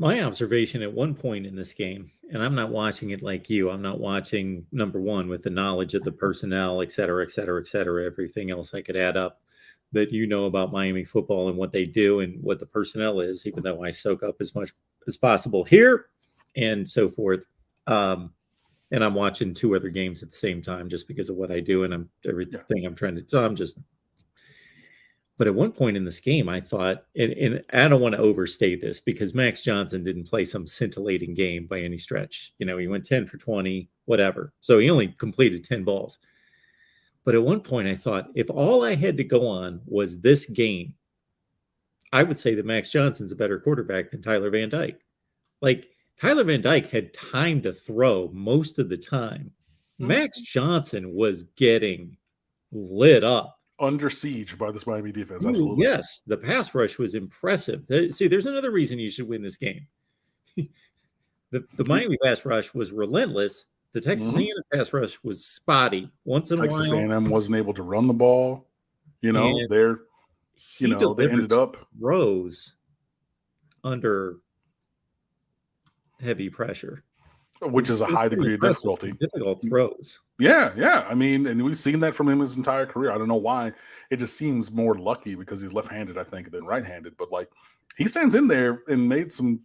My observation at one point in this game, and I'm not watching it like you, I'm not watching number one with the knowledge of the personnel, et cetera, et cetera, et cetera, everything else I could add up that you know about Miami football and what they do and what the personnel is, even though I soak up as much as possible here and so forth. And I'm watching two other games at the same time just because of what I do and everything I'm trying to. So I'm just. But at one point in this game, I thought, and I don't want to overstate this because Max Johnson didn't play some scintillating game by any stretch. You know, he went 10 for 20, whatever. So he only completed 10 balls. But at one point, I thought, if all I had to go on was this game, I would say that Max Johnson's a better quarterback than Tyler Van Dyke. Like, Tyler Van Dyke had time to throw most of the time. Max Johnson was getting lit up. Under siege by this Miami defense. Absolutely. Yes, the pass rush was impressive. See, there's another reason you should win this game. the Miami pass rush was relentless. The Texas A&M pass rush was spotty. Once in a while, Texas A&M wasn't able to run the ball. You know, they ended up throws under heavy pressure, which is a high degree of difficulty. Difficult throws. Yeah. I mean, and we've seen that from him his entire career. I don't know why. It just seems more lucky because he's left-handed, I think, than right-handed. But like, he stands in there and made some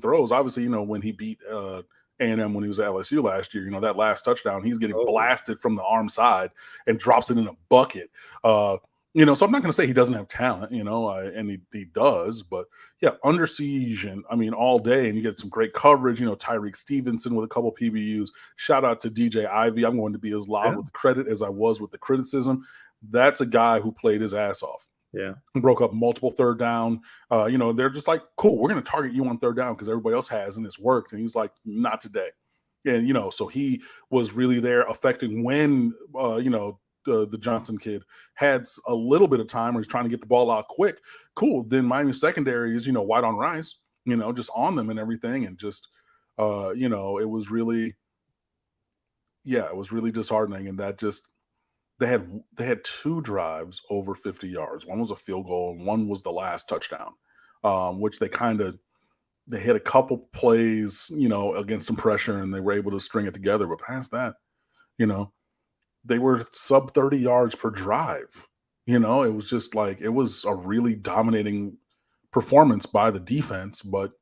throws. Obviously, when he beat A&M when he was at LSU last year, that last touchdown, he's getting blasted from the arm side and drops it in a bucket. So I'm not going to say he doesn't have talent, and he does, but yeah, under siege and I mean all day, and you get some great coverage. Tyreek Stevenson with a couple PBUs. Shout out to DJ Ivey. I'm going to be as loud with the credit as I was with the criticism. That's a guy who played his ass off. Yeah, broke up multiple third down. They're just like, cool, we're going to target you on third down because everybody else has, and it's worked. And he's like, not today. And so he was really there affecting when the Johnson kid had a little bit of time where he's trying to get the ball out quick. Cool. Then Miami secondary is, white on rice, just on them and everything. And just, it was really disheartening. And that just, they had two drives over 50 yards. One was a field goal and one was the last touchdown, which they hit a couple plays, against some pressure and they were able to string it together. But past that, they were sub 30 yards per drive. It was just like, it was a really dominating performance by the defense. But,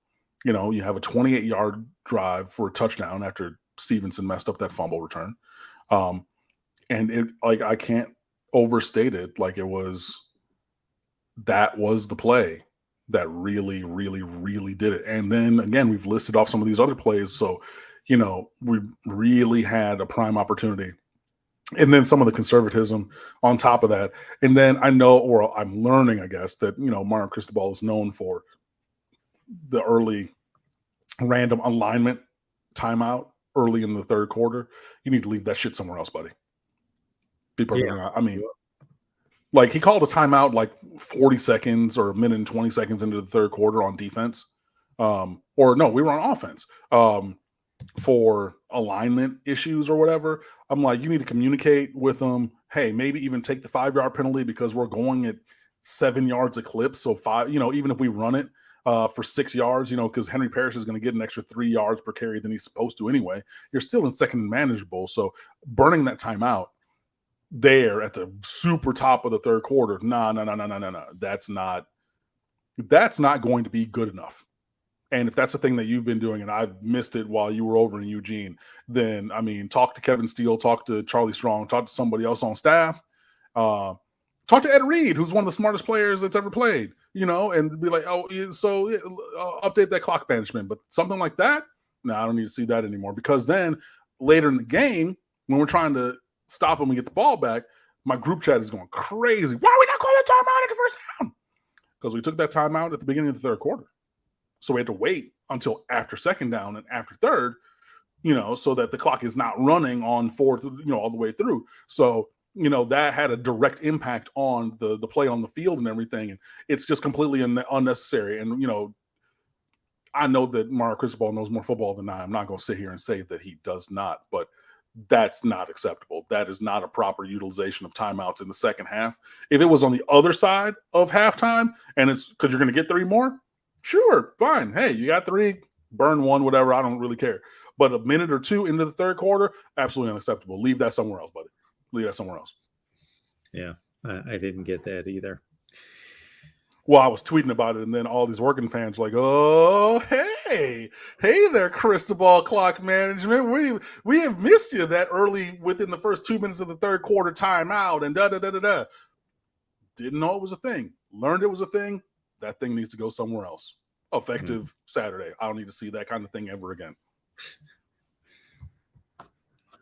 you have a 28-yard drive for a touchdown after Stevenson messed up that fumble return. And it, like, I can't overstate it. Like, that was the play that really, really, really did it. And then again, we've listed off some of these other plays. So, we really had a prime opportunity. And then some of the conservatism on top of that. And then I know, or I'm learning, I guess, that, Mario Cristobal is known for the early random alignment timeout early in the third quarter. You need to leave that shit somewhere else, buddy. Be perfectly honest. I mean, like, he called a timeout like 40 seconds or a minute and 20 seconds into the third quarter on defense. Or no, we were on offense. For alignment issues or whatever. I'm like, you need to communicate with them. Hey, maybe even take the 5-yard penalty because we're going at 7 yards a clip. So 5, even if we run it for 6 yards, because Henry Parrish is going to get an extra 3 yards per carry than he's supposed to anyway. You're still in second and manageable. So burning that timeout there at the super top of the third quarter, no. That's not going to be good enough. And if that's the thing that you've been doing and I've missed it while you were over in Eugene, then, I mean, talk to Kevin Steele, talk to Charlie Strong, talk to somebody else on staff, talk to Ed Reed, who's one of the smartest players that's ever played, and be like, update that clock management. But something like that, no, I don't need to see that anymore. Because then later in the game, when we're trying to stop them and get the ball back, my group chat is going crazy. Why are we not calling a timeout at the first down? Because we took that timeout at the beginning of the third quarter. So we had to wait until after second down and after third, so that the clock is not running on fourth, all the way through. So, that had a direct impact on the play on the field and everything. And it's just completely unnecessary. And, I know that Mario Cristobal knows more football than I am. I'm not going to sit here and say that he does not, but that's not acceptable. That is not a proper utilization of timeouts in the second half. If it was on the other side of halftime and it's because you're going to get 3 more, Sure, fine. Hey, you got 3, burn 1, whatever. I don't really care. But a minute or 2 into the third quarter, absolutely unacceptable. Leave that somewhere else, buddy. Leave that somewhere else. Yeah, I didn't get that either. Well, I was tweeting about it, and then all these working fans were like, "Oh, hey there, Cristobal clock management. We have missed you that early within the first 2 minutes of the third quarter timeout, and da da da da da." Didn't know it was a thing. Learned it was a thing. That thing needs to go somewhere else. Effective Saturday. I don't need to see that kind of thing ever again.